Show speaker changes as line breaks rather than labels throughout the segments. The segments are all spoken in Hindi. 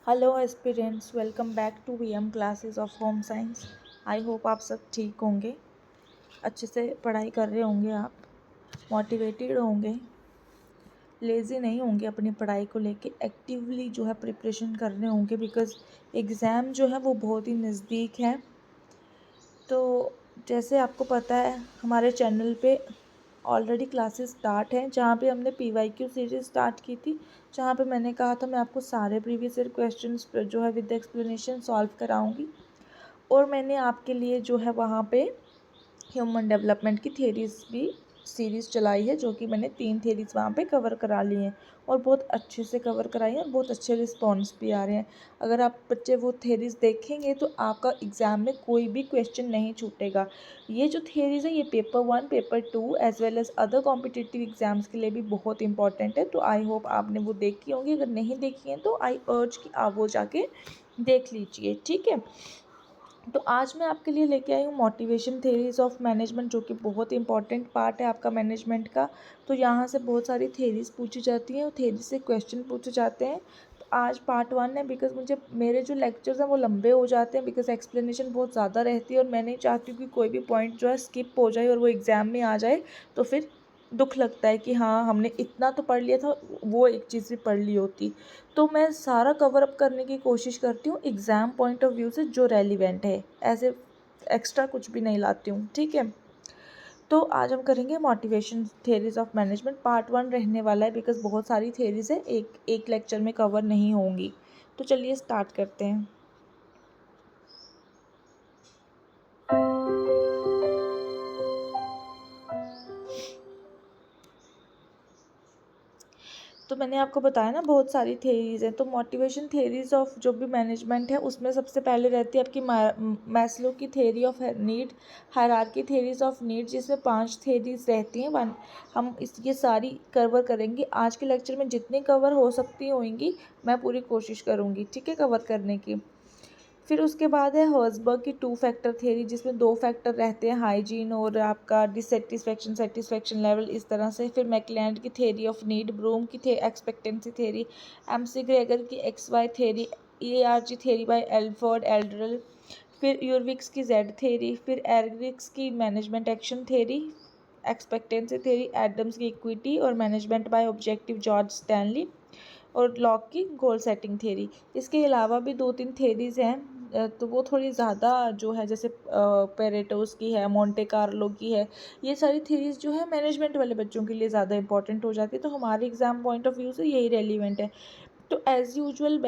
Hello aspirants, welcome back to VM classes of home science. I hope आप सब ठीक होंगे, अच्छे से पढ़ाई कर रहे होंगे, आप मोटिवेटेड होंगे, लेज़ी नहीं होंगे, अपनी पढ़ाई को लेके एक्टिवली जो है प्रिपरेशन कर रहे होंगे बिकॉज़ एग्ज़ाम जो है वो बहुत ही नज़दीक है। तो जैसे आपको पता है हमारे चैनल पे ऑलरेडी क्लासेस स्टार्ट हैं, जहाँ पे हमने पीवाईक्यू सीरीज़ स्टार्ट की थी, जहाँ पे मैंने कहा था मैं आपको सारे प्रीवियस ईयर क्वेश्चंस जो है विद एक्सप्लेनेशन सॉल्व कराऊंगी। और मैंने आपके लिए जो है वहाँ पे ह्यूमन डेवलपमेंट की थेरीज़ भी सीरीज़ चलाई है, जो कि मैंने 3 थेरीज़ वहाँ पे कवर करा ली हैं और बहुत अच्छे से कवर कराई हैं और बहुत अच्छे रिस्पॉन्स भी आ रहे हैं। अगर आप बच्चे वो थेरीज़ देखेंगे तो आपका एग्ज़ाम में कोई भी क्वेश्चन नहीं छूटेगा। ये जो थेरीज़ है ये paper 1, paper 2 as well as other competitive exams के लिए भी बहुत इंपॉर्टेंट है। तो आई होप आपने वो देखी होंगी, अगर नहीं देखी हैं तो आई अर्ज कि आप वो जाके देख लीजिए, ठीक है। तो आज मैं आपके लिए लेके आई हूँ मोटिवेशन थेरीज़ ऑफ मैनेजमेंट, जो कि बहुत इंपॉर्टेंट पार्ट है आपका मैनेजमेंट का। तो यहाँ से बहुत सारी थेरीज़ पूछी जाती हैं और थेरी से क्वेश्चन पूछे जाते हैं। तो आज पार्ट 1 है, बिकॉज़ मुझे मेरे जो लेक्चर्स हैं वो लंबे हो जाते हैं, बिकॉज़ एक्सप्लेनेशन बहुत ज़्यादा रहती है और मैं नहीं चाहती हूँ कि कोई भी पॉइंट जो है स्किप हो जाए और वो एग्ज़ाम में आ जाए, तो फिर दुःख लगता है कि हाँ हमने इतना तो पढ़ लिया था, वो एक चीज़ भी पढ़ ली होती। तो मैं सारा कवर अप करने की कोशिश करती हूँ एग्ज़ाम पॉइंट ऑफ व्यू से, जो रेलिवेंट है, ऐसे एक्स्ट्रा कुछ भी नहीं लाती हूँ, ठीक है। तो आज हम करेंगे motivation theories of management, part 1 रहने वाला है, बिकॉज़ बहुत सारी थेरीज़ है, एक एक लेक्चर में कवर नहीं होंगी। तो चलिए स्टार्ट करते हैं। तो मैंने आपको बताया ना बहुत सारी थेरीज़ हैं। तो मोटिवेशन थेरीज़ ऑफ जो भी मैनेजमेंट है उसमें सबसे पहले रहती है आपकी मैस्लो की theory of need, hierarchy theories of need, जिसमें 5 थेरीज़ रहती हैं। वन हम ये सारी कवर करेंगे आज के लेक्चर में, जितनी कवर हो सकती होंगी मैं पूरी कोशिश करूँगी, ठीक है, कवर करने की। फिर उसके बाद है हर्ज़बर्ग की 2 फैक्टर थ्योरी, जिसमें 2 फैक्टर रहते हैं, हाइजीन और आपका डिससैटिस्फैक्शन, सैटिस्फैक्शन लेवल, इस तरह से। फिर मैकलैंड की थ्योरी ऑफ नीड, ब्रूम की एक्सपेक्टेंसी थ्योरी, एमसी ग्रेगर की X Y theory, ERG theory by Alford Alderfer, फिर यूरविक्स की जेड थ्योरी, फिर एरग्रिक्स की management action theory, expectancy theory, Adams की इक्विटी और management by objective, George Stanley, और लॉक की गोल सेटिंग थ्योरी। इसके अलावा भी 2-3 थ्योरीज़ हैं, तो वो थोड़ी ज़्यादा जो है, जैसे पेरेटोस की है, मोंटे कार्लो की है। ये सारी थ्योरीज़ जो है मैनेजमेंट वाले बच्चों के लिए ज़्यादा इंपॉर्टेंट हो जाती है, तो हमारे एग्ज़ाम पॉइंट ऑफ व्यू से यही रेलिवेंट है। तो एज़ यूजुअल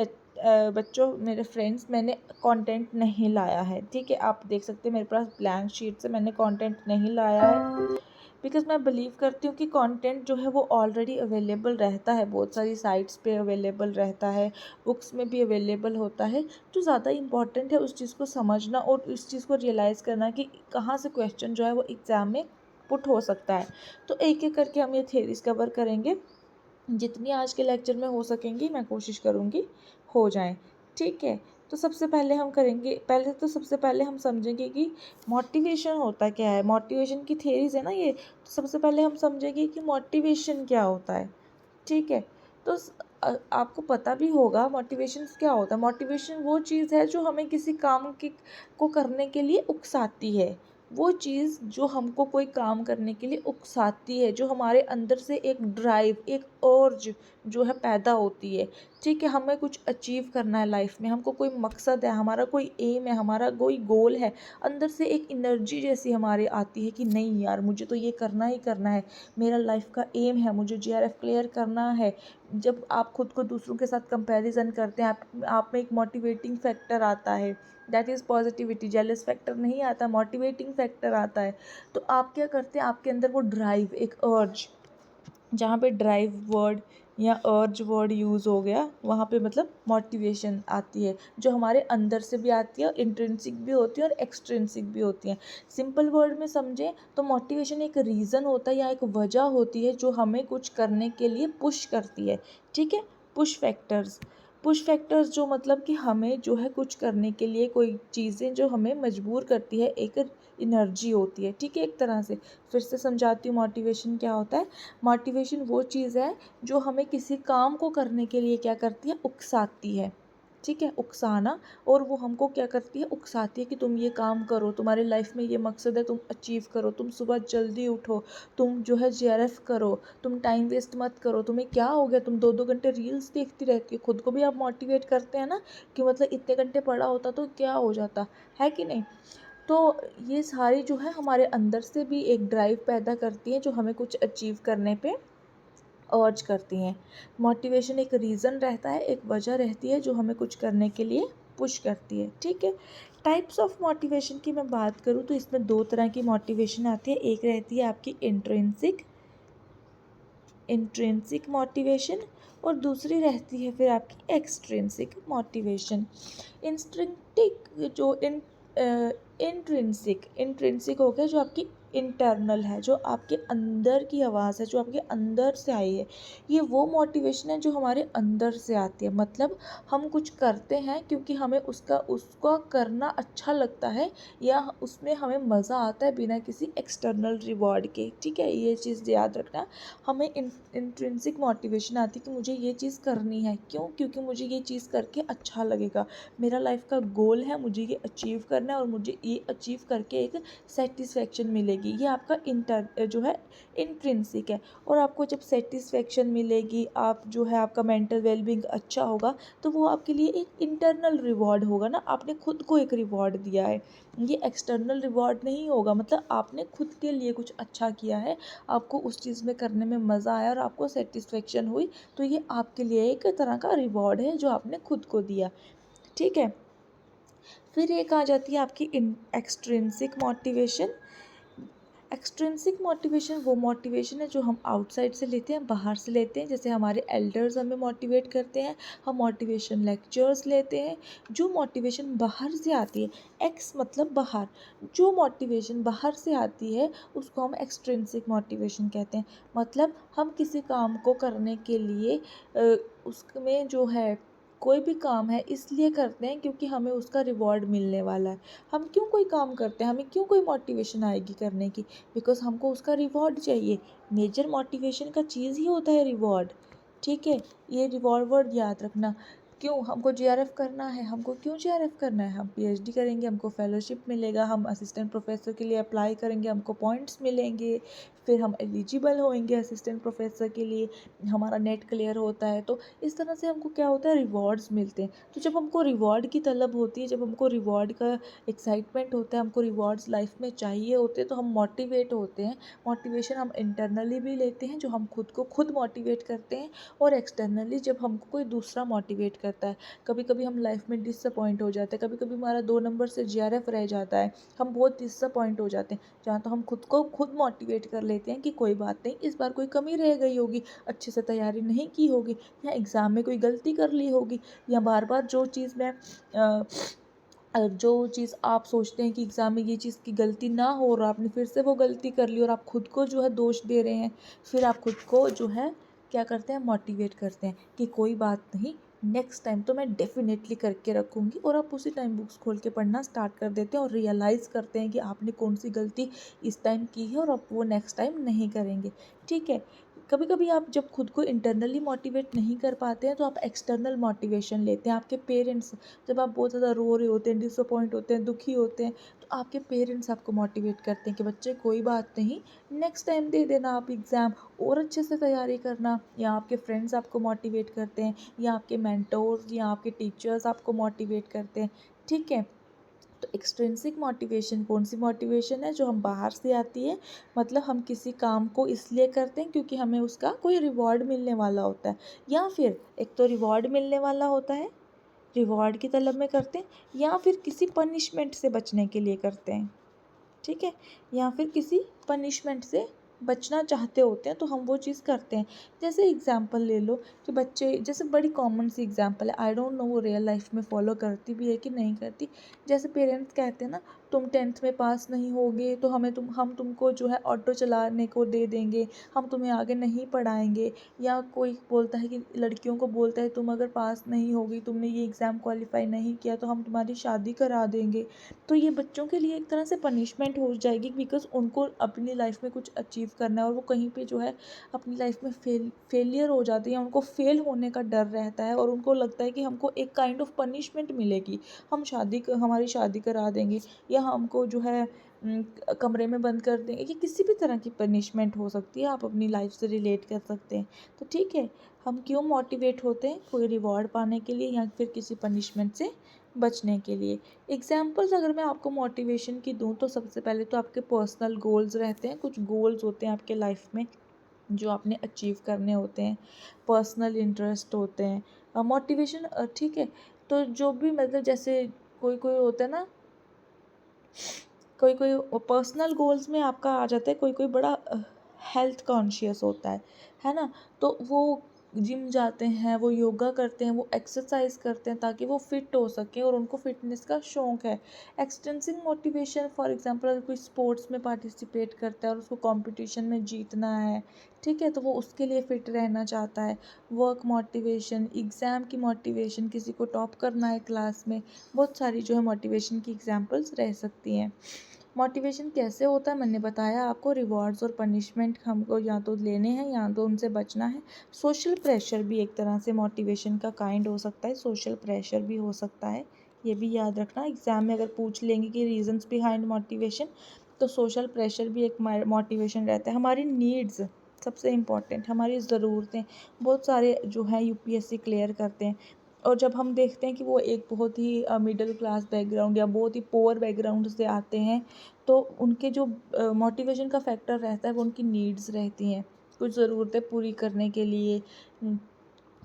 बच्चों, मेरे फ्रेंड्स, मैंने कंटेंट नहीं लाया है, ठीक है। आप देख सकते हैं मेरे पास ब्लैंक शीट से मैंने कंटेंट नहीं लाया है, बिकॉज़ मैं बिलीव करती हूँ कि कंटेंट जो है वो ऑलरेडी अवेलेबल रहता है, बहुत सारी साइट्स पे अवेलेबल रहता है, बुक्स में भी अवेलेबल होता है। जो ज़्यादा इम्पॉर्टेंट है उस चीज़ को समझना और उस चीज़ को रियलाइज़ करना कि कहाँ से क्वेश्चन जो है वो एग्ज़ाम में पुट हो सकता है। तो एक-एक करके हम ये थ्योरीज़ कवर करेंगे, जितनी आज के लेक्चर में हो सकेंगी मैं कोशिश करूँगी हो जाएँ, ठीक है। तो सबसे पहले हम करेंगे, सबसे पहले हम समझेंगे कि मोटिवेशन होता क्या है। मोटिवेशन की थ्योरीज़ है ना ये, तो सबसे पहले हम समझेंगे कि मोटिवेशन क्या होता है, ठीक है। तो आपको पता भी होगा मोटिवेशंस क्या होता है। मोटिवेशन वो चीज़ है जो हमें किसी काम की को करने के लिए उकसाती है। वो चीज़ जो हमको कोई काम करने के लिए उकसाती है, जो हमारे अंदर से एक ड्राइव, एक अर्ज जो है पैदा होती है, ठीक है। हमें कुछ अचीव करना है लाइफ में, हमको कोई मकसद है, हमारा कोई एम है, हमारा कोई गोल है, अंदर से एक एनर्जी जैसी हमारे आती है कि नहीं यार मुझे तो ये करना ही करना है, मेरा लाइफ का एम है, मुझे जीआरएफ क्लियर करना है। जब आप खुद को दूसरों के साथ कंपैरिजन करते हैं, आप में एक मोटिवेटिंग फैक्टर आता है, that is positivity. Jealous factor नहीं आता, मोटिवेटिंग फैक्टर आता है। तो आप क्या करते हैं, आपके अंदर वो ड्राइव, एक अर्ज, जहाँ पे ड्राइव वर्ड या अर्ज वर्ड यूज़ हो गया, वहाँ पे मतलब मोटिवेशन आती है, जो हमारे अंदर से भी आती है और इंट्रिंसिक भी होती है और एक्सट्रिंसिक भी होती है। सिंपल वर्ड में समझें तो मोटिवेशन एक रीज़न होता है या एक वजह होती है जो हमें कुछ करने के लिए पुश करती है, ठीक है। पुश फैक्टर्स जो मतलब कि हमें जो है कुछ करने के लिए, कोई चीज़ें जो हमें मजबूर करती है, एक एनर्जी होती है, ठीक है, एक तरह से। फिर से समझाती हूँ मोटिवेशन क्या होता है। मोटिवेशन वो चीज़ है जो हमें किसी काम को करने के लिए क्या करती है, उकसाती है, ठीक है, उकसाना। और वो हमको क्या करती है, उकसाती है कि तुम ये काम करो, तुम्हारी लाइफ में ये मकसद है, तुम अचीव करो, तुम सुबह जल्दी उठो, तुम जो है जेआरएफ करो, तुम टाइम वेस्ट मत करो, तुम्हें क्या हो गया, तुम 2-2 घंटे रील्स देखती रहती हो। खुद को भी आप मोटिवेट करते हैं ना कि मतलब इतने घंटे पढ़ा होता तो क्या हो जाता, है कि नहीं। तो ये सारी जो है हमारे अंदर से भी एक ड्राइव पैदा करती है जो हमें कुछ अचीव करने पे अर्ज करती हैं। मोटिवेशन एक रीज़न रहता है, एक वजह रहती है जो हमें कुछ करने के लिए पुश करती है, ठीक है। टाइप्स ऑफ मोटिवेशन की मैं बात करूँ तो इसमें 2 तरह की मोटिवेशन आती है। एक रहती है आपकी इंट्रिंसिक इंट्रिंसिक मोटिवेशन, और दूसरी रहती है फिर आपकी एक्सट्रिंसिक मोटिवेशन। इंस्ट्रिंक्टिक जो इंट्रिंसिक इंट्रिंसिक हो गया जो आपकी इंटरनल है, जो आपके अंदर की आवाज़ है, जो आपके अंदर से आई है। ये वो मोटिवेशन है जो हमारे अंदर से आती है, मतलब हम कुछ करते हैं क्योंकि हमें उसका करना अच्छा लगता है, या उसमें हमें मज़ा आता है बिना किसी एक्सटर्नल रिवॉर्ड के, ठीक है। ये चीज़ याद रखना। हमें इंट्रिंसिक मोटिवेशन आती है कि मुझे ये चीज़ करनी है, क्यों, क्योंकि मुझे ये चीज़ करके अच्छा लगेगा, मेरा लाइफ का गोल है, मुझे ये अचीव करना है और मुझे ये अचीव करके एक सेटिस्फेक्शन मिलेगी। ये आपका जो है इंट्रिंसिक है। और आपको जब सेटिस्फेक्शन मिलेगी, आप जो है आपका मेंटल वेलबींग अच्छा होगा, तो वो आपके लिए एक इंटरनल रिवॉर्ड होगा ना, आपने खुद को एक रिवॉर्ड दिया है। ये एक्सटर्नल रिवॉर्ड नहीं होगा, मतलब आपने खुद के लिए कुछ अच्छा किया है, आपको उस चीज़ में करने में मज़ा आया और आपको सेटिस्फेक्शन हुई, तो ये आपके लिए एक तरह का रिवॉर्ड है जो आपने खुद को दिया, ठीक है। फिर एक आ जाती है आपकी एक्सट्रिंसिक मोटिवेशन। एक्सट्रिंसिक मोटिवेशन वो मोटिवेशन है जो हम आउटसाइड से लेते हैं, बाहर से लेते हैं। जैसे हमारे एल्डर्स हमें मोटिवेट करते हैं, हम मोटिवेशन लेक्चर्स लेते हैं। जो मोटिवेशन बाहर से आती है, एक्स मतलब बाहर, जो मोटिवेशन बाहर से आती है उसको हम एक्सट्रिंसिक मोटिवेशन कहते हैं। मतलब हम किसी काम को करने के लिए उसमें जो है, कोई भी काम है इसलिए करते हैं क्योंकि हमें उसका रिवॉर्ड मिलने वाला है। हम क्यों कोई काम करते हैं, हमें क्यों कोई मोटिवेशन आएगी करने की, बिकॉज़ हमको उसका रिवॉर्ड चाहिए। मेजर मोटिवेशन का चीज़ ही होता है रिवॉर्ड, ठीक है। ये रिवॉर्ड वर्ड याद रखना। क्यों हमको जेआरएफ करना है, हमको क्यों जेआरएफ करना है, हम पीएचडी करेंगे, हमको फेलोशिप मिलेगा, हम असिस्टेंट प्रोफेसर के लिए अप्लाई करेंगे, हमको पॉइंट्स मिलेंगे, फिर हम एलिजिबल होएंगे असिस्टेंट प्रोफेसर के लिए, हमारा नेट क्लियर होता है, तो इस तरह से हमको क्या होता है, रिवॉर्ड्स मिलते हैं। तो जब हमको रिवॉर्ड की तलब होती है, जब हमको रिवॉर्ड का एक्साइटमेंट होता है, हमको रिवॉर्ड्स लाइफ में चाहिए होते हैं, तो हम मोटिवेट होते हैं। मोटिवेशन हम इंटरनली भी लेते हैं, जो हम खुद को खुद मोटिवेट करते हैं, और एक्सटर्नली जब हमको कोई दूसरा मोटिवेट करता है। कभी कभी हम लाइफ में डिसअपॉइंट हो जाते हैं, कभी कभी हमारा 2 नंबर से जीआरएफ रह जाता है, हम बहुत डिसअपॉइंट हो जाते हैं, जहाँ तो हम खुद को खुद मोटिवेट कर लेते हैं कि कोई बात नहीं, इस बार कोई कमी रह गई होगी, अच्छे से तैयारी नहीं की होगी, या एग्ज़ाम में कोई गलती कर ली होगी, या बार बार जो चीज़ में जो चीज़ आप सोचते हैं कि एग्ज़ाम में ये चीज़ की गलती ना हो और आपने फिर से वो गलती कर ली और आप खुद को जो है दोष दे रहे हैं, फिर आप खुद को जो है क्या करते हैं, मोटिवेट करते हैं कि कोई बात नहीं, नेक्स्ट टाइम तो मैं डेफिनेटली करके रखूँगी, और आप उसी टाइम बुक्स खोल के पढ़ना स्टार्ट कर देते हैं और रियलाइज़ करते हैं कि आपने कौन सी गलती इस टाइम की है और आप वो नेक्स्ट टाइम नहीं करेंगे, ठीक है। कभी कभी आप जब खुद को इंटरनली मोटिवेट नहीं कर पाते हैं तो आप एक्सटर्नल मोटिवेशन लेते हैं। आपके पेरेंट्स, जब आप बहुत ज़्यादा रो रहे होते हैं, डिसअपॉइंट होते हैं, दुखी होते हैं, तो आपके पेरेंट्स आपको मोटिवेट करते हैं कि बच्चे कोई बात नहीं, नेक्स्ट टाइम दे देना आप एग्ज़ाम, और अच्छे से तैयारी करना। या आपके फ्रेंड्स आपको मोटिवेट करते हैं, या आपके मेंटोर्स या आपके टीचर्स आपको मोटिवेट करते हैं, ठीक है। तो एक्सट्रिंसिक मोटिवेशन कौन सी मोटिवेशन है, जो हम बाहर से आती है, मतलब हम किसी काम को इसलिए करते हैं क्योंकि हमें उसका कोई रिवॉर्ड मिलने वाला होता है, या फिर एक तो रिवॉर्ड मिलने वाला होता है, रिवॉर्ड की तलब में करते हैं, या फिर किसी पनिशमेंट से बचने के लिए करते हैं, ठीक है। या फिर किसी पनिशमेंट से बचना चाहते होते हैं तो हम वो चीज़ करते हैं। जैसे एग्ज़ाम्पल ले लो कि बच्चे, जैसे बड़ी कॉमन सी एग्ज़ाम्पल है, आई डोंट नो वो रियल लाइफ में फॉलो करती भी है कि नहीं करती। जैसे पेरेंट्स कहते हैं ना, तुम 10th में पास नहीं होगे तो हम तुमको जो है ऑटो चलाने को दे देंगे, हम तुम्हें आगे नहीं पढ़ाएंगे। या कोई बोलता है कि लड़कियों को बोलता है तुम अगर पास नहीं होगी, तुमने ये एग्ज़ाम क्वालिफाई नहीं किया तो हम तुम्हारी शादी करा देंगे। तो ये बच्चों के लिए एक तरह से पनिशमेंट हो जाएगी, बिकॉज़ उनको अपनी लाइफ में कुछ अचीव करना है और वो कहीं पे जो है अपनी लाइफ में फेलियर हो जाती हैं, उनको फेल होने का डर रहता है और उनको लगता है कि हमको एक काइंड ऑफ पनिशमेंट मिलेगी, हमारी शादी करा देंगे या हमको जो है कमरे में बंद कर देंगे। ये किसी भी तरह की पनिशमेंट हो सकती है, आप अपनी लाइफ से रिलेट कर सकते हैं। तो ठीक है, हम क्यों मोटिवेट होते हैं? कोई रिवॉर्ड पाने के लिए या फिर किसी पनिशमेंट से बचने के लिए। एग्जाम्पल्स अगर मैं आपको मोटिवेशन की दूँ तो सबसे पहले तो आपके पर्सनल गोल्स रहते हैं, कुछ गोल्स होते हैं आपके लाइफ में जो आपने अचीव करने होते हैं, पर्सनल इंटरेस्ट होते हैं। मोटिवेशन ठीक है, तो जो भी मतलब जैसे कोई कोई होता है ना, कोई कोई पर्सनल गोल्स में आपका आ जाता है, कोई कोई बड़ा हेल्थ कॉन्शियस होता है ना? तो वो जिम जाते हैं, वो योगा करते हैं, वो एक्सरसाइज करते हैं ताकि वो फिट हो सकें और उनको फिटनेस का शौक है। एक्सटेंसिव मोटिवेशन फॉर एग्जांपल अगर कोई स्पोर्ट्स में पार्टिसिपेट करता है और उसको कंपटीशन में जीतना है, ठीक है, तो वो उसके लिए फिट रहना चाहता है। वर्क मोटिवेशन, एग्ज़ाम की मोटिवेशन, किसी को टॉप करना है क्लास में, बहुत सारी जो है मोटिवेशन की एग्जांपल्स रह सकती हैं। मोटिवेशन कैसे होता है मैंने बताया आपको, रिवॉर्ड्स और पनिशमेंट हमको या तो लेने हैं या तो उनसे बचना है। सोशल प्रेशर भी एक तरह से मोटिवेशन का काइंड हो सकता है, सोशल प्रेशर भी हो सकता है, ये भी याद रखना। एग्ज़ाम में अगर पूछ लेंगे कि रीजंस बिहाइंड मोटिवेशन, तो सोशल प्रेशर भी एक मोटिवेशन रहता है। हमारी नीड्स सबसे इम्पॉर्टेंट, हमारी ज़रूरतें, बहुत सारे जो हैं यूपीएससी क्लियर करते हैं और जब हम देखते हैं कि वो एक बहुत ही मिडिल क्लास बैकग्राउंड या बहुत ही पुअर बैकग्राउंड से आते हैं, तो उनके जो मोटिवेशन का फैक्टर रहता है वो उनकी नीड्स रहती हैं, कुछ ज़रूरतें पूरी करने के लिए।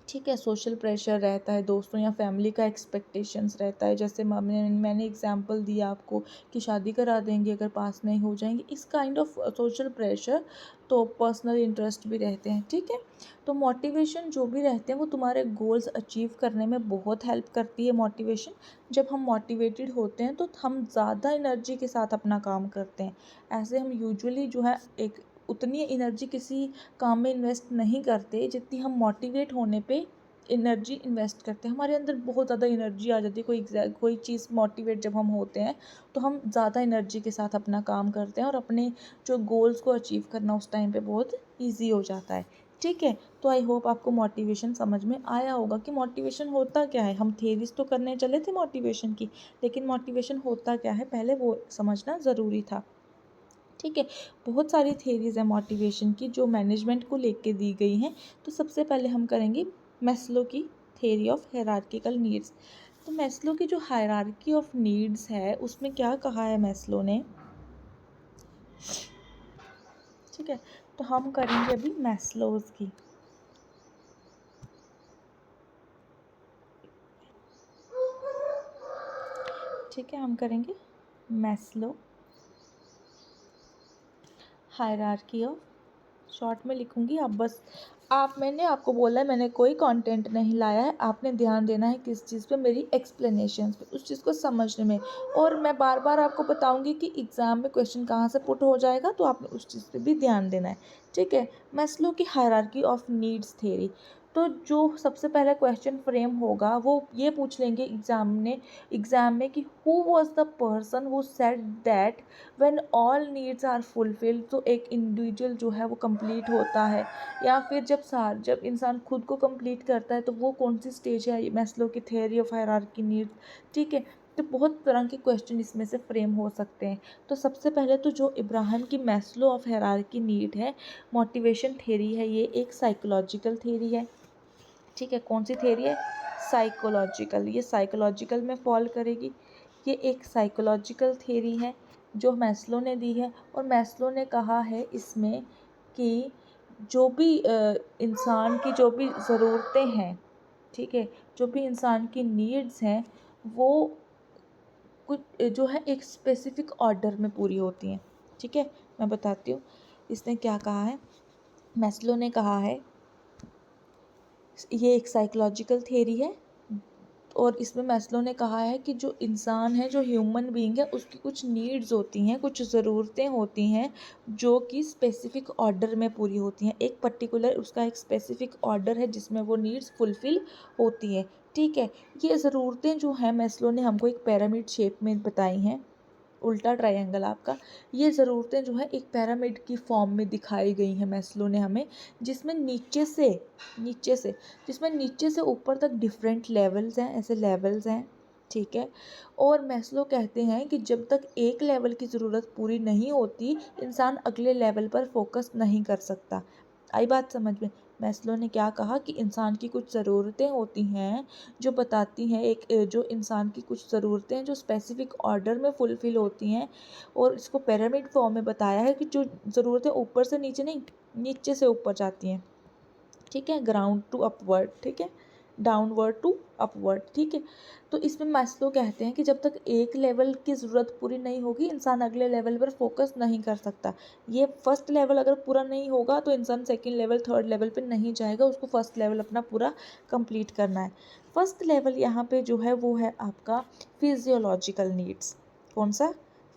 ठीक है, सोशल प्रेशर रहता है, दोस्तों या फैमिली का एक्सपेक्टेशंस रहता है, जैसे मैंने एग्जांपल दिया आपको कि शादी करा देंगे अगर पास नहीं हो जाएंगे, इस काइंड ऑफ सोशल प्रेशर। तो पर्सनल इंटरेस्ट भी रहते हैं, ठीक है। तो मोटिवेशन जो भी रहते हैं वो तुम्हारे गोल्स अचीव करने में बहुत हेल्प करती है। मोटिवेशन, जब हम मोटिवेटेड होते हैं तो हम ज़्यादा एनर्जी के साथ अपना काम करते हैं। ऐसे हम यूजुअली जो है एक उतनी एनर्जी किसी काम में इन्वेस्ट नहीं करते जितनी हम मोटिवेट होने पे एनर्जी इन्वेस्ट करते हैं। हमारे अंदर बहुत ज़्यादा एनर्जी आ जाती है, कोई चीज़ मोटिवेट जब हम होते हैं तो हम ज़्यादा एनर्जी के साथ अपना काम करते हैं और अपने जो गोल्स को अचीव करना उस टाइम पे बहुत ईजी हो जाता है, ठीक है। तो आई होप आपको मोटिवेशन समझ में आया होगा कि मोटिवेशन होता क्या है। हम थेरीज तो करने चले थे मोटिवेशन की, लेकिन मोटिवेशन होता क्या है पहले वो समझना ज़रूरी था, ठीक है। बहुत सारी थेरीज़ हैं मोटिवेशन की जो मैनेजमेंट को लेके दी गई हैं। तो सबसे पहले हम करेंगे मैस्लो की थेरी ऑफ हायरार्किकल नीड्स। तो मैस्लो की जो हायरार्की ऑफ नीड्स है उसमें क्या कहा है मैस्लो ने, ठीक है। तो हम करेंगे अभी मैस्लोज की, ठीक है, हम करेंगे मैस्लो हायरार्की ऑफ, शॉर्ट में लिखूँगी, आप बस मैंने आपको बोला है, मैंने कोई कंटेंट नहीं लाया है, आपने ध्यान देना है किस चीज़ पे, मेरी एक्सप्लेनेशंस पे, उस चीज़ को समझने में। और मैं बार बार आपको बताऊंगी कि एग्ज़ाम में क्वेश्चन कहाँ से पुट हो जाएगा, तो आपने उस चीज़ पे भी ध्यान देना है, ठीक है। मैस्लो की हायरार्की ऑफ नीड्स थ्योरी। तो जो सबसे पहला क्वेश्चन फ्रेम होगा वो ये पूछ लेंगे एग्ज़ाम में कि who was the person who said that when all needs are fulfilled, तो एक इंडिविजुअल जो है वो कंप्लीट होता है। या फिर जब इंसान खुद को कंप्लीट करता है तो वो कौन सी स्टेज है मैस्लो की थ्योरी ऑफ हायरार्की नीड्स, ठीक है। तो बहुत तरह के क्वेश्चन इसमें से फ्रेम हो सकते हैं। तो सबसे पहले तो जो इब्राहिम की मैस्लो ऑफ हायरार्की नीड है, मोटिवेशन थ्योरी है, ये एक साइकोलॉजिकल थ्योरी है, ठीक है। कौन सी थ्योरी है? साइकोलॉजिकल, ये साइकोलॉजिकल में फॉल करेगी। ये एक साइकोलॉजिकल थ्योरी है जो मैस्लो ने दी है और मैस्लो ने कहा है इसमें कि जो भी इंसान की जो भी ज़रूरतें हैं, ठीक है, जो भी इंसान की नीड्स हैं वो कुछ जो है एक स्पेसिफिक ऑर्डर में पूरी होती हैं, ठीक है। मैं बताती हूँ इसने क्या कहा है। मैस्लो ने कहा है, ये एक साइकोलॉजिकल थ्योरी है, और इसमें मैस्लो ने कहा है कि जो इंसान है, जो ह्यूमन बीइंग है, उसकी कुछ नीड्स होती हैं, कुछ ज़रूरतें होती हैं जो कि स्पेसिफिक ऑर्डर में पूरी होती हैं। एक पर्टिकुलर उसका एक स्पेसिफिक ऑर्डर है जिसमें वो नीड्स फुलफ़िल होती हैं, ठीक है। ये ज़रूरतें जो हैं मैस्लो ने हमको एक पिरामिड शेप में बताई हैं, उल्टा ट्रायंगल आपका। ये ज़रूरतें जो है एक पिरामिड की फॉर्म में दिखाई गई हैं मैस्लो ने हमें, जिसमें नीचे से जिसमें नीचे से ऊपर तक डिफरेंट लेवल्स हैं, ऐसे लेवल्स हैं, ठीक है। और मैस्लो कहते हैं कि जब तक एक लेवल की ज़रूरत पूरी नहीं होती, इंसान अगले लेवल पर फोकस नहीं कर सकता। आई बात समझ में? मैस्लो ने क्या कहा कि इंसान की कुछ ज़रूरतें होती हैं जो बताती हैं, जो इंसान की कुछ ज़रूरतें हैं जो स्पेसिफिक ऑर्डर में फुलफ़िल होती हैं, और इसको पिरामिड फॉर्म में बताया है कि जो ज़रूरतें ऊपर से नीचे नहीं, नीचे से ऊपर जाती हैं, ठीक है, ग्राउंड टू अपवर्ड, ठीक है, डाउनवर्ड टू अपवर्ड, ठीक है। तो इसमें मैस्लो कहते हैं कि जब तक एक लेवल की ज़रूरत पूरी नहीं होगी, इंसान अगले लेवल पर फोकस नहीं कर सकता। ये फर्स्ट लेवल अगर पूरा नहीं होगा तो इंसान सेकंड लेवल, थर्ड लेवल पे नहीं जाएगा, उसको फर्स्ट लेवल अपना पूरा कंप्लीट करना है। फर्स्ट लेवल यहाँ पे जो है वो है आपका फिजियोलॉजिकल नीड्स। कौन सा?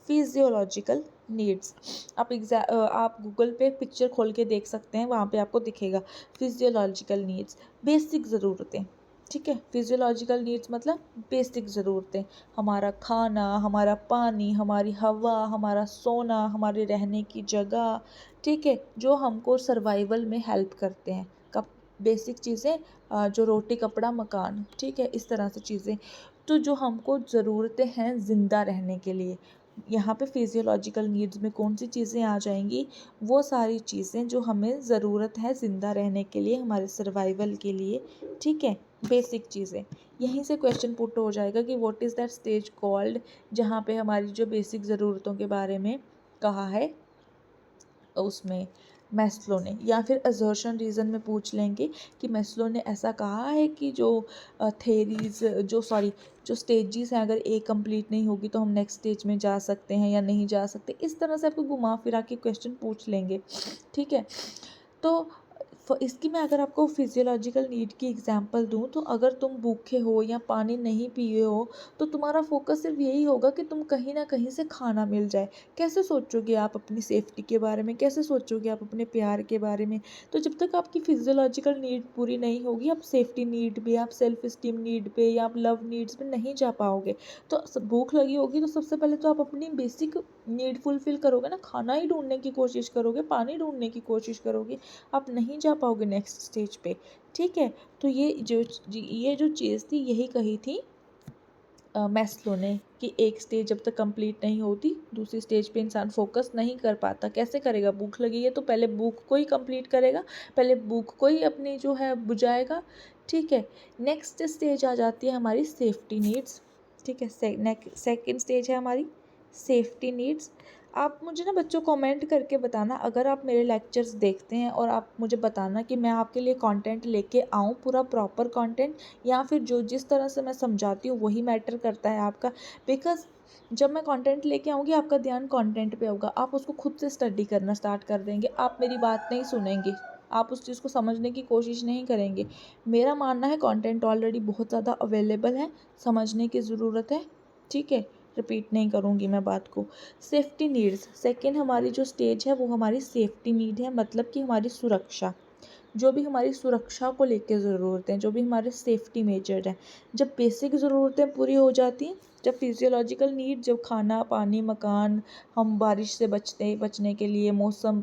Physiological needs. आप गूगल पे पिक्चर खोल के देख सकते हैं, वहाँ पे आपको दिखेगा फिजियोलॉजिकल नीड्स, बेसिक ज़रूरतें, ठीक है। फिजियोलॉजिकल नीड्स मतलब बेसिक ज़रूरतें, हमारा खाना, हमारा पानी, हमारी हवा, हमारा सोना, हमारे रहने की जगह, ठीक है, जो हमको सर्वाइवल में हेल्प करते हैं। कब? बेसिक चीज़ें, जो रोटी कपड़ा मकान, ठीक है, इस तरह से चीज़ें, तो जो हमको ज़रूरतें हैं ज़िंदा रहने के लिए। यहाँ पे फिजियोलॉजिकल नीड्स में कौन सी चीज़ें आ जाएंगी? वो सारी चीज़ें जो हमें ज़रूरत है ज़िंदा रहने के लिए, हमारे सर्वाइवल के लिए, ठीक है, बेसिक चीज़ें। यहीं से क्वेश्चन पुट हो जाएगा कि what is that stage called, जहाँ पे हमारी जो बेसिक ज़रूरतों के बारे में कहा है उसमें मैस्लो ने, या फिर असर्शन रीज़न में पूछ लेंगे कि मैस्लो ने ऐसा कहा है कि जो थेरीज जो स्टेजेस हैं, अगर एक कंप्लीट नहीं होगी तो हम नेक्स्ट स्टेज में जा सकते हैं या नहीं जा सकते। इस तरह से आपको घुमा फिरा के क्वेश्चन पूछ लेंगे, ठीक है। तो इसकी मैं अगर आपको फिजियोलॉजिकल नीड की एग्जांपल दूं, तो अगर तुम भूखे हो या पानी नहीं पिए हो तो तुम्हारा फोकस सिर्फ यही होगा कि तुम कहीं ना कहीं से खाना मिल जाए। कैसे सोचोगे आप अपनी सेफ्टी के बारे में, कैसे सोचोगे आप अपने प्यार के बारे में? तो जब तक आपकी फिजियोलॉजिकल नीड पूरी नहीं होगी, आप सेफ्टी नीड पे, आप सेल्फ इस्टीम नीड पे, या आप लव नीड्स पे नहीं जा पाओगे। तो भूख लगी होगी तो सबसे पहले तो आप अपनी बेसिक नीड फुलफिल करोगे ना, खाना ही ढूंढने की कोशिश करोगे, पानी ढूंढने की कोशिश करोगे, आप नहीं जा पाओगे नेक्स्ट स्टेज पे, ठीक है। तो ये जो चीज़ थी यही कही थी मैस्लो ने कि एक स्टेज जब तक कंप्लीट नहीं होती, दूसरी स्टेज पे इंसान फोकस नहीं कर पाता। कैसे करेगा? भूख लगी है तो पहले भूख को ही कंप्लीट करेगा, पहले भूख को ही अपनी जो है बुझाएगा, ठीक है। नेक्स्ट स्टेज आ जाती है हमारी सेफ्टी नीड्स, ठीक है। सेकेंड स्टेज है हमारी सेफ्टी नीड्स। आप मुझे ना बच्चों कमेंट करके बताना, अगर आप मेरे लेक्चर्स देखते हैं, और आप मुझे बताना कि मैं आपके लिए कंटेंट लेके आऊँ, पूरा प्रॉपर कंटेंट, या फिर जो जिस तरह से मैं समझाती हूँ वही मैटर करता है आपका। बिकॉज़ जब मैं कंटेंट लेके आऊँगी आपका ध्यान कंटेंट पे होगा, आप उसको खुद से स्टडी करना स्टार्ट कर देंगे, आप मेरी बात नहीं सुनेंगे, आप उस चीज़ को समझने की कोशिश नहीं करेंगे। मेरा मानना है कंटेंट ऑलरेडी बहुत ज़्यादा अवेलेबल है, समझने की ज़रूरत है, ठीक है। रिपीट नहीं करूँगी मैं बात को। सेफ्टी नीड्स, सेकंड हमारी जो स्टेज है वो हमारी सेफ्टी नीड है, मतलब कि हमारी सुरक्षा, जो भी हमारी सुरक्षा को लेकर ज़रूरत है, जो भी हमारे सेफ्टी मेजर हैं। जब बेसिक ज़रूरतें पूरी हो जाती हैं, जब फिजियोलॉजिकल नीड, जब खाना पानी मकान, हम बारिश से बचने के लिए, मौसम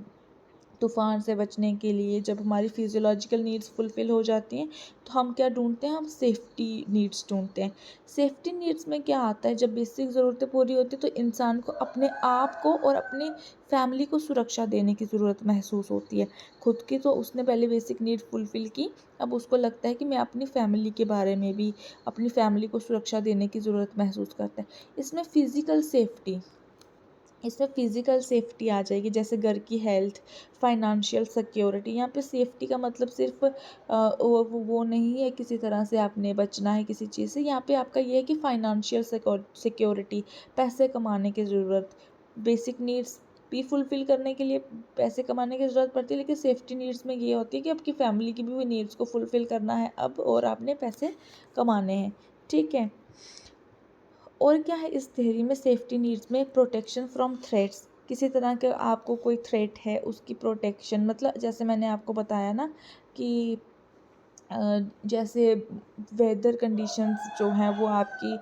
तूफ़ान से बचने के लिए, जब हमारी फिजियोलॉजिकल नीड्स फुलफ़िल हो जाती हैं, तो हम क्या ढूंढते हैं? हम सेफ्टी नीड्स ढूंढते हैं। सेफ्टी नीड्स में क्या आता है? जब बेसिक ज़रूरतें पूरी होती हैं तो इंसान को अपने आप को और अपनी फैमिली को सुरक्षा देने की ज़रूरत महसूस होती है। खुद की तो उसने पहले बेसिक नीड फुलफ़िल की, अब उसको लगता है कि मैं अपनी फैमिली के बारे में भी, अपनी फैमिली को सुरक्षा देने की ज़रूरत महसूस करता है। इसमें फ़िज़िकल सेफ्टी आ जाएगी, जैसे घर की हेल्थ, फाइनेंशियल सिक्योरिटी। यहाँ पे सेफ्टी का मतलब सिर्फ वो नहीं है किसी तरह से आपने बचना है किसी चीज़ से। यहाँ पे आपका ये है कि फाइनेंशियल सिक्योरिटी, पैसे कमाने की ज़रूरत, बेसिक नीड्स भी फुलफ़िल करने के लिए पैसे कमाने की ज़रूरत पड़ती है, लेकिन सेफ्टी नीड्स में ये होती है कि आपकी फैमिली की भी नीड्स को फुलफ़िल करना है अब, और आपने पैसे कमाने हैं, ठीक है। और क्या है इस थ्योरी में, सेफ्टी नीड्स में प्रोटेक्शन फ्रॉम थ्रेट्स, किसी तरह के आपको कोई थ्रेट है उसकी प्रोटेक्शन, मतलब जैसे मैंने आपको बताया ना कि जैसे वेदर कंडीशंस जो हैं वो आपकी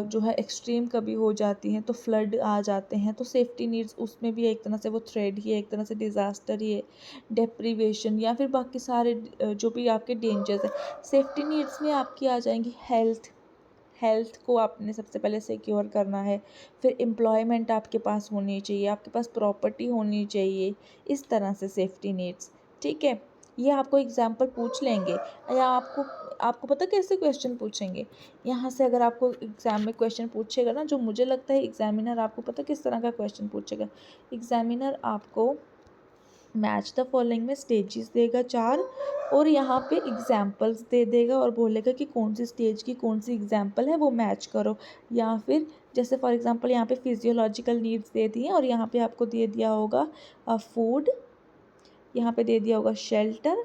जो है एक्सट्रीम कभी हो जाती हैं तो फ्लड आ जाते हैं, तो सेफ्टी नीड्स उसमें भी एक तरह से वो थ्रेड ही है, एक तरह से डिज़ास्टर ही है, डेप्रीवेशन या फिर बाकी सारे जो भी आपके डेंजर्स हैं। सेफ्टी नीड्स में आपकी आ जाएंगी हेल्थ, हेल्थ को आपने सबसे पहले सिक्योर करना है, फिर एम्प्लॉयमेंट आपके पास होनी चाहिए, आपके पास प्रॉपर्टी होनी चाहिए, इस तरह से सेफ्टी नीड्स। ठीक है, ये आपको एग्जाम्पल पूछ लेंगे, या आपको आपको पता कैसे क्वेश्चन पूछेंगे, यहाँ से अगर आपको एग्ज़ाम में क्वेश्चन पूछेगा ना, जो मुझे लगता है एग्जामिनर आपको पता किस तरह का क्वेश्चन पूछेगा, एग्जामिनर आपको मैच द फॉलोइंग में स्टेजेस देगा 4, और यहाँ पे एग्जाम्पल्स दे देगा और बोलेगा कि कौन सी स्टेज की कौन सी एग्जाम्पल है वो मैच करो, या फिर जैसे फॉर एग्जांपल यहाँ पे फिजियोलॉजिकल नीड्स दे दी हैं और यहाँ पे आपको दे दिया होगा फूड, यहाँ पे दे दिया होगा शेल्टर,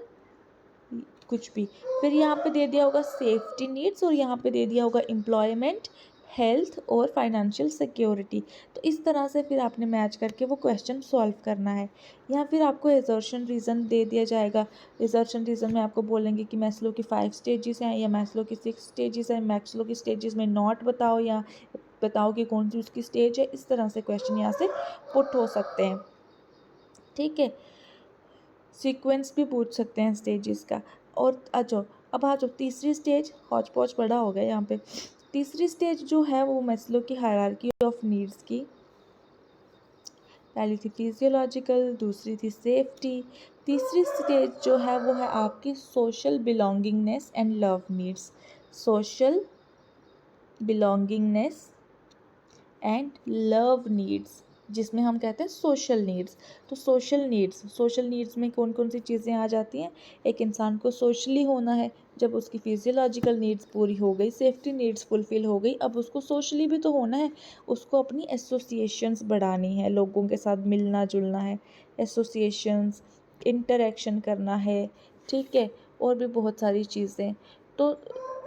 कुछ भी, फिर यहाँ पे दे दिया होगा सेफ्टी नीड्स और यहाँ पे दे दिया होगा एम्प्लॉयमेंट, हेल्थ और फाइनेंशियल सिक्योरिटी। तो इस तरह से फिर आपने मैच करके वो क्वेश्चन सॉल्व करना है। या फिर आपको एजर्शन रीज़न दे दिया जाएगा, एजर्शन रीज़न में आपको बोलेंगे कि मैस्लो की 5 स्टेजेस हैं या मैस्लो की 6 स्टेजेस हैं, मैस्लो की स्टेजेस में नॉट बताओ या बताओ कि कौन सी उसकी स्टेज है, इस तरह से क्वेश्चन यहाँ से पुट हो सकते हैं। ठीक है, सीक्वेंस भी पूछ सकते हैं स्टेजेस का। और आ जाओ, अब आ जाओ तीसरी स्टेज, हौच पौच बड़ा हो गया यहाँ पे। तीसरी स्टेज जो है वो मैस्लो की हायरार्की ऑफ नीड्स की, पहली थी फिजियोलॉजिकल, दूसरी थी सेफ्टी, तीसरी स्टेज जो है वो है आपकी social belongingness and love needs, social belongingness and love needs, जिसमें हम कहते हैं सोशल नीड्स। तो सोशल नीड्स में कौन कौन सी चीज़ें आ जाती हैं, एक इंसान को सोशली होना है, जब उसकी फिजियोलॉजिकल नीड्स पूरी हो गई, सेफ्टी नीड्स फुलफ़िल हो गई, अब उसको सोशली भी तो होना है, उसको अपनी एसोसिएशंस बढ़ानी है, लोगों के साथ मिलना जुलना है, एसोसिएशंस, इंटरेक्शन करना है, ठीक है, और भी बहुत सारी चीज़ें। तो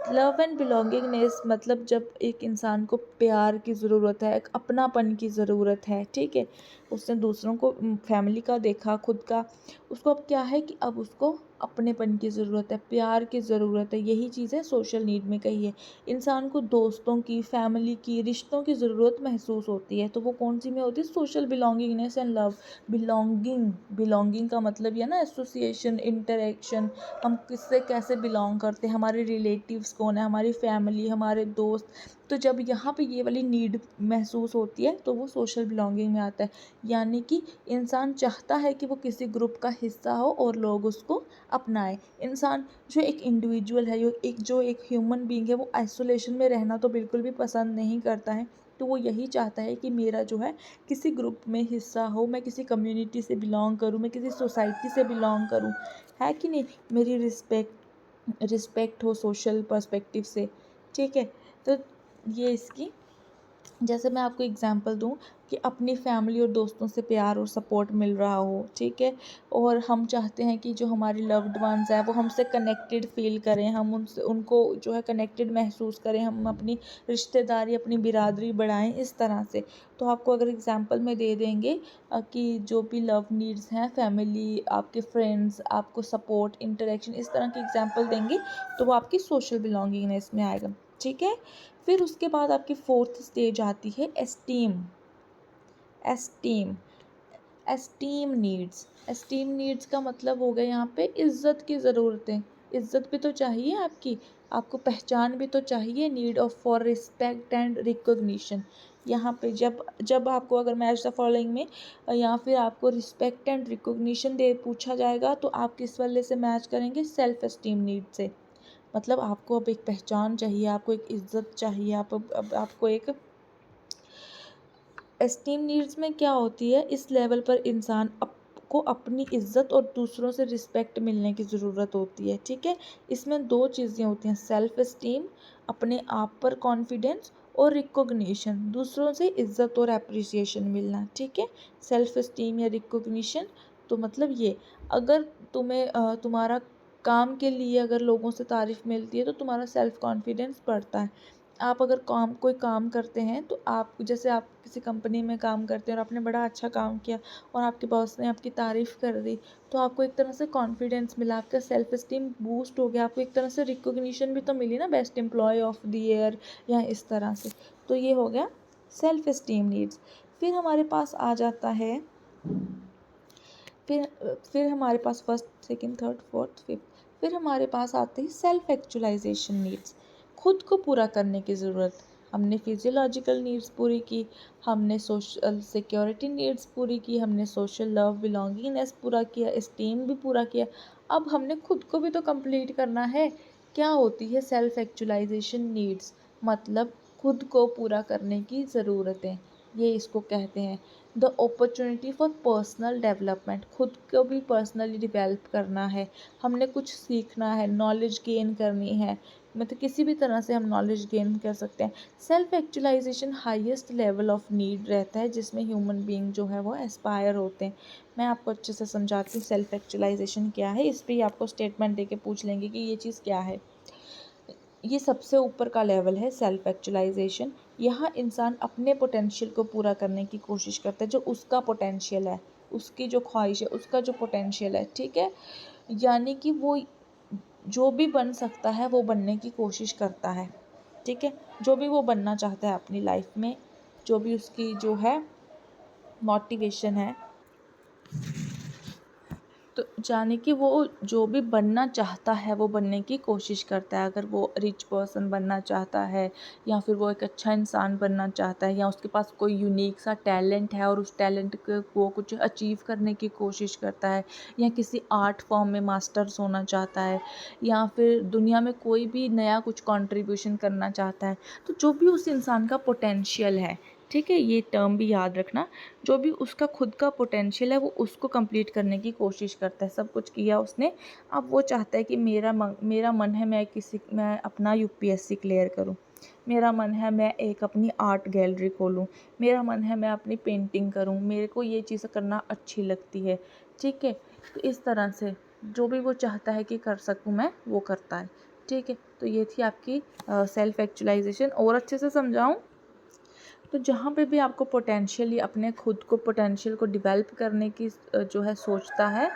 लव एंड बिलोंगिंगनेस मतलब जब एक इंसान को प्यार की ज़रूरत है, एक अपनापन की ज़रूरत है, ठीक है, उसने दूसरों को फैमिली का देखा, खुद का, उसको अब क्या है कि अब उसको अपनेपन की ज़रूरत है, प्यार की ज़रूरत है, यही चीज़ें सोशल नीड में कही है। इंसान को दोस्तों की, फैमिली की, रिश्तों की ज़रूरत महसूस होती है, तो वो कौन सी में होती है, social belongingness and love. Belonging का मतलब ये ना एसोसिएशन, इंटरेक्शन, हम किससे कैसे बिलोंग करते हैं, हमारे रिलेटिव्स कौन है, हमारी फैमिली, हमारे दोस्त। तो जब यहाँ पे ये वाली नीड महसूस होती है तो वो सोशल बिलोंगिंग में आता है, यानी कि इंसान चाहता है कि वो किसी ग्रुप का हिस्सा हो और लोग उसको अपनाएं। इंसान जो एक इंडिविजुअल है, जो एक ह्यूमन बीइंग है, वो आइसोलेशन में रहना तो बिल्कुल भी पसंद नहीं करता है, तो वो यही चाहता है कि मेरा जो है किसी ग्रुप में हिस्सा हो, मैं किसी कम्युनिटी से बिलोंग करूँ, मैं किसी सोसाइटी से बिलोंग करूँ, है कि नहीं, मेरी रिस्पेक्ट हो सोशल पर्सपेक्टिव से। ठीक है, तो ये इसकी, जैसे मैं आपको एग्जांपल दूं कि अपनी फैमिली और दोस्तों से प्यार और सपोर्ट मिल रहा हो, ठीक है, और हम चाहते हैं कि जो हमारे लव्ड वंस हैं वो हमसे कनेक्टेड फील करें, हम उनसे उनको जो है कनेक्टेड महसूस करें, हम अपनी रिश्तेदारी, अपनी बिरादरी बढ़ाएं, इस तरह से। तो आपको अगर एग्जांपल में दे देंगे कि जो भी लव नीड्स हैं, फैमिली, आपके फ्रेंड्स, आपको सपोर्ट, इंटरेक्शन, इस तरह के एग्जांपल देंगे तो वो आपकी सोशल बिलोंगिंगनेस में आएगा। ठीक है, फिर उसके बाद आपकी फोर्थ स्टेज आती है esteem. Esteem esteem needs, esteem needs का मतलब हो गया यहाँ पे इज्जत की ज़रूरतें, इज्जत भी तो चाहिए आपकी, आपको पहचान भी तो चाहिए, need of for respect and recognition. यहाँ पे जब जब आपको अगर मैच द फॉलोइंग में या फिर आपको रिस्पेक्ट एंड रिकॉग्निशन दे पूछा जाएगा तो आप किस वाले से मैच करेंगे, सेल्फ एस्टीम नीड से। मतलब आपको अब एक पहचान चाहिए, आपको एक इज्जत चाहिए, अब आपको एक एस्टीम नीड्स में क्या होती है, इस लेवल पर इंसान को अपनी इज्जत और दूसरों से रिस्पेक्ट मिलने की ज़रूरत होती है। ठीक है, इसमें दो चीज़ें होती हैं, सेल्फ एस्टीम, अपने आप पर कॉन्फिडेंस, और रिकॉग्निशन, दूसरों से इज्जत और अप्रिसिएशन मिलना। ठीक है, सेल्फ एस्टीम या रिकॉग्निशन, तो मतलब ये, अगर तुम्हें तुम्हारा काम के लिए अगर लोगों से तारीफ़ मिलती है तो तुम्हारा सेल्फ कॉन्फिडेंस बढ़ता है। आप अगर कोई काम करते हैं तो आप जैसे आप किसी कंपनी में काम करते हैं और आपने बड़ा अच्छा काम किया और आपके बॉस ने आपकी तारीफ़ कर दी, तो आपको एक तरह से कॉन्फिडेंस मिला, आपका सेल्फ एस्टीम बूस्ट हो गया, आपको एक तरह से रिकॉग्निशन भी तो मिली ना, best employee of the year या इस तरह से। तो ये हो गया सेल्फ एस्टीम नीड्स। फिर हमारे पास आ जाता है, फिर हमारे पास first, second, third, fourth, fifth, फिर हमारे पास आते हैं सेल्फ एक्चुअलाइजेशन नीड्स। खुद को पूरा करने की ज़रूरत। हमने फिजियोलॉजिकल नीड्स पूरी की, हमने सोशल सिक्योरिटी नीड्स पूरी की, हमने सोशल लव बिलोंगिंगनेस पूरा किया, एस्टीम भी पूरा किया। अब हमने खुद को भी तो कंप्लीट करना है। क्या होती है सेल्फ एक्चुअलाइजेशन नीड्स? मतलब खुद को पूरा करने की ज़रूरतें, ये इसको कहते हैं। The opportunity for personal development, खुद को भी पर्सनली डिवेल्प करना है, हमने कुछ सीखना है, नॉलेज गेन करनी है, मतलब किसी भी तरह से हम नॉलेज गेन कर सकते हैं। Self actualisation highest level of need रहता है जिसमें ह्यूमन बीइंग जो है वो एस्पायर होते हैं। मैं आपको अच्छे से समझाती हूँ सेल्फ एक्चुअलाइजेशन क्या है। इस पर ही आपको स्टेटमेंट दे के पूछ लेंगे कि ये चीज़ क्या है। ये सबसे ऊपर का लेवल है सेल्फ एक्चुअलाइजेशन। यहाँ इंसान अपने पोटेंशियल को पूरा करने की कोशिश करता है, जो उसका पोटेंशियल है, उसकी जो ख्वाहिश है, उसका जो पोटेंशियल है, ठीक है। यानी कि वो जो भी बन सकता है वो बनने की कोशिश करता है, ठीक है। जो भी वो बनना चाहता है अपनी लाइफ में, जो भी उसकी जो है मोटिवेशन है, तो जाने कि वो जो भी बनना चाहता है वो बनने की कोशिश करता है। अगर वो रिच पर्सन बनना चाहता है, या फिर वो एक अच्छा इंसान बनना चाहता है, या उसके पास कोई यूनिक सा टैलेंट है और उस टैलेंट को वो कुछ अचीव करने की कोशिश करता है, या किसी आर्ट फॉर्म में मास्टर्स होना चाहता है, या फिर दुनिया में कोई भी नया कुछ कंट्रीब्यूशन करना चाहता है, तो जो भी उस इंसान का पोटेंशियल है, ठीक है, ये टर्म भी याद रखना, जो भी उसका खुद का पोटेंशियल है वो उसको कंप्लीट करने की कोशिश करता है। सब कुछ किया उसने, अब वो चाहता है कि मेरा मन है मैं अपना यूपीएससी क्लियर करूं, मेरा मन है मैं एक अपनी आर्ट गैलरी खोलूं, मेरा मन है मैं अपनी पेंटिंग करूं, मेरे को ये चीज़ करना अच्छी लगती है, ठीक है। तो इस तरह से जो भी वो चाहता है कि कर सकूं मैं, वो करता है, ठीक है। तो ये थी आपकी सेल्फ एक्चुअलाइजेशन। और अच्छे से समझाऊं तो जहाँ पे भी आपको पोटेंशियल, अपने खुद को पोटेंशियल को डिवेल्प करने की जो है सोचता है,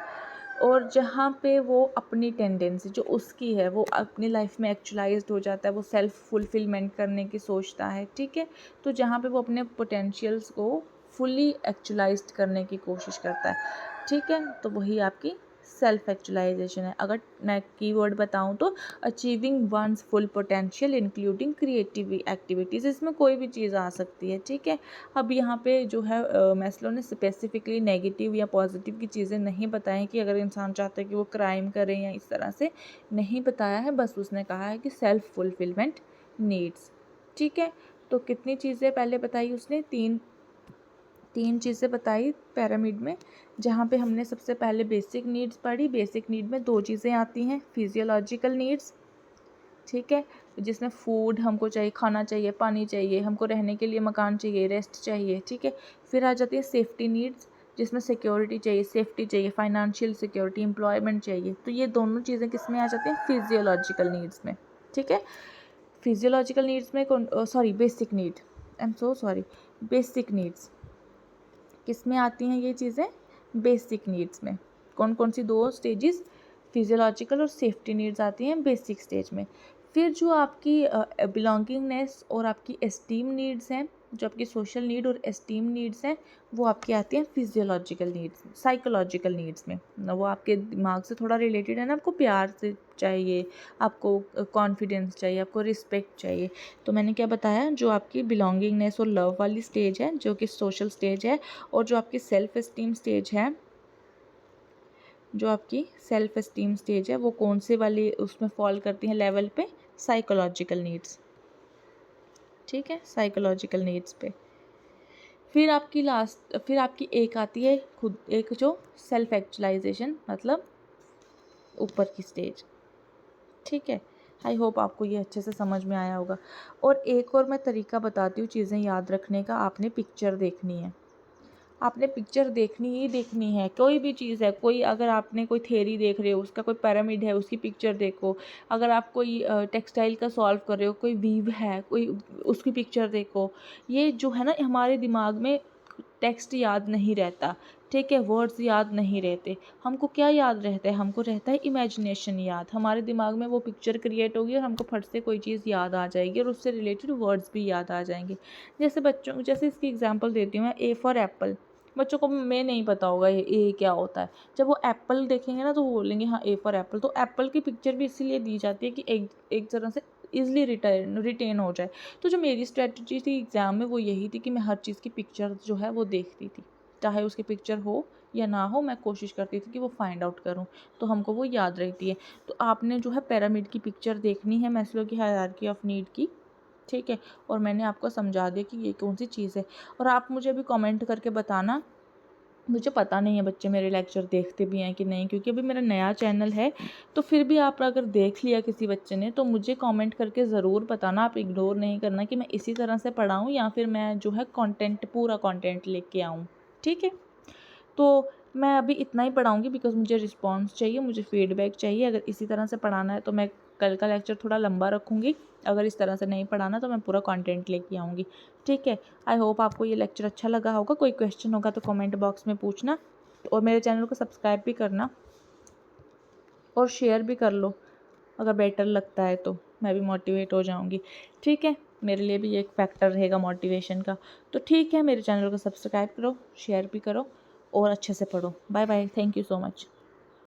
और जहाँ पे वो अपनी टेंडेंसी जो उसकी है वो अपनी लाइफ में एक्चुअलाइज्ड हो जाता है, वो सेल्फ फुलफिलमेंट करने की सोचता है, ठीक है। तो जहाँ पे वो अपने पोटेंशियल्स को फुली एक्चुअलाइज्ड करने की कोशिश करता है, ठीक है, तो वही आपकी सेल्फ एक्चुअलाइजेशन है। अगर मैं कीवर्ड बताऊं तो achieving one's full potential including creative activities, इसमें कोई भी चीज़ आ सकती है, ठीक है। अब यहाँ पे जो है मैस्लो ने स्पेसिफिकली नेगेटिव या पॉजिटिव की चीज़ें नहीं बताई कि अगर इंसान चाहता है कि वो क्राइम करें या इस तरह से, नहीं बताया है, बस उसने कहा है कि सेल्फ फुलफिलमेंट नीड्स, ठीक है। तो कितनी चीज़ें पहले बताई उसने? तीन चीज़ें बताई पिरामिड में, जहाँ पे हमने सबसे पहले बेसिक नीड्स पढ़ी। बेसिक नीड में दो चीज़ें आती हैं, फिजियोलॉजिकल नीड्स, ठीक है, जिसमें फूड हमको चाहिए, खाना चाहिए, पानी चाहिए, हमको रहने के लिए मकान चाहिए, रेस्ट चाहिए, ठीक है। फिर आ जाती है सेफ्टी नीड्स, जिसमें सिक्योरिटी चाहिए, सेफ्टी चाहिए, फाइनेंशियल सिक्योरिटी, एम्प्लॉयमेंट चाहिए। तो ये दोनों चीज़ें किस में आ जाती हैं? फिजियोलॉजिकल नीड्स में, ठीक है। फिजियोलॉजिकल नीड्स में basic need, I am so sorry, basic needs किस में आती हैं ये चीज़ें? बेसिक नीड्स में। कौन कौन सी दो स्टेजेस? फिजियोलॉजिकल और सेफ्टी नीड्स आती हैं बेसिक स्टेज में। फिर जो आपकी बिलोंगिंगनेस और आपकी एस्टीम नीड्स हैं, जो आपकी सोशल नीड और एस्टीम नीड्स हैं, वो आपकी आती हैं फिजियोलॉजिकल नीड्स, साइकोलॉजिकल नीड्स में। वो आपके दिमाग से थोड़ा रिलेटेड है ना, आपको प्यार से चाहिए, आपको कॉन्फिडेंस चाहिए, आपको रिस्पेक्ट चाहिए। तो मैंने क्या बताया, जो आपकी बिलोंगिंगनेस और लव वाली स्टेज है, जो कि सोशल स्टेज है, और जो आपकी सेल्फ एस्टीम स्टेज है, जो आपकी सेल्फ एस्टीम स्टेज है, वो कौन से वाली उसमें फॉल करती हैं लेवल पे? साइकोलॉजिकल नीड्स, ठीक है, साइकोलॉजिकल नीड्स पे। फिर आपकी एक आती है खुद, एक जो सेल्फ एक्चुअलाइजेशन, मतलब ऊपर की स्टेज, ठीक है। आई होप आपको ये अच्छे से समझ में आया होगा। और एक और मैं तरीका बताती हूँ चीज़ें याद रखने का, आपने पिक्चर देखनी है। आपने पिक्चर देखनी ही देखनी है। कोई भी चीज़ है, कोई अगर आपने कोई थ्योरी देख रहे हो, उसका कोई पिरामिड है उसकी पिक्चर देखो। अगर आप कोई टेक्सटाइल का सॉल्व कर रहे हो, कोई वीव है कोई, उसकी पिक्चर देखो। ये जो है ना, हमारे दिमाग में टेक्स्ट याद नहीं रहता, ठीक है, वर्ड्स याद नहीं रहते। हमको क्या याद रहता है? हमको रहता है इमेजिनेशन याद। हमारे दिमाग में वो पिक्चर क्रिएट होगी और हमको फट से कोई चीज़ याद आ जाएगी और उससे रिलेटेड वर्ड्स भी याद आ जाएंगे। जैसे इसकी एग्जांपल देती हूँ मैं, ए फॉर एप्पल। बच्चों को में नहीं पता होगा ये ए क्या होता है। जब वो एप्पल देखेंगे ना तो वो बोलेंगे हाँ ए फॉर एप्पल। तो एप्पल की पिक्चर भी इसीलिए दी जाती है कि एक एक तरह से ईजिली रिटेन हो जाए। तो जो मेरी स्ट्रेटजी थी एग्ज़ाम में वो यही थी कि मैं हर चीज़ की पिक्चर जो है वो देखती थी, चाहे उसकी पिक्चर हो या ना हो, मैं कोशिश करती थी कि वो फाइंड आउट करूं, तो हमको वो याद रहती है। तो आपने जो है पिरामिड की पिक्चर देखनी है, मैस्लो की हायरार्की ऑफ नीड की, ठीक है, और मैंने आपको समझा दिया कि ये कौन सी चीज़ है। और आप मुझे अभी कमेंट करके बताना, मुझे पता नहीं है बच्चे मेरे लेक्चर देखते भी हैं कि नहीं, क्योंकि अभी मेरा नया चैनल है। तो फिर भी आप अगर देख लिया किसी बच्चे ने तो मुझे कमेंट करके ज़रूर बताना। आप इग्नोर नहीं करना कि मैं इसी तरह से पढ़ाऊँ या फिर मैं जो है कंटेंट, पूरा कंटेंट लेके आऊँ, ठीक है। तो मैं अभी इतना ही पढ़ाऊँगी बिकॉज़ मुझे रिस्पॉन्स चाहिए, मुझे फीडबैक चाहिए। अगर इसी तरह से पढ़ाना है तो मैं कल का लेक्चर थोड़ा लंबा रखूँगी, अगर इस तरह से नहीं पढ़ाना तो मैं पूरा कंटेंट लेके आऊँगी, ठीक है। आई होप आपको ये लेक्चर अच्छा लगा होगा। कोई क्वेश्चन होगा तो कमेंट बॉक्स में पूछना, और मेरे चैनल को सब्सक्राइब भी करना और शेयर भी कर लो अगर बेटर लगता है तो, मैं भी मोटिवेट हो जाऊँगी, ठीक है। मेरे लिए भी ये एक फैक्टर रहेगा मोटिवेशन का। तो ठीक है, मेरे चैनल को सब्सक्राइब करो, शेयर भी करो और अच्छे से पढ़ो। Bye bye, thank you so much.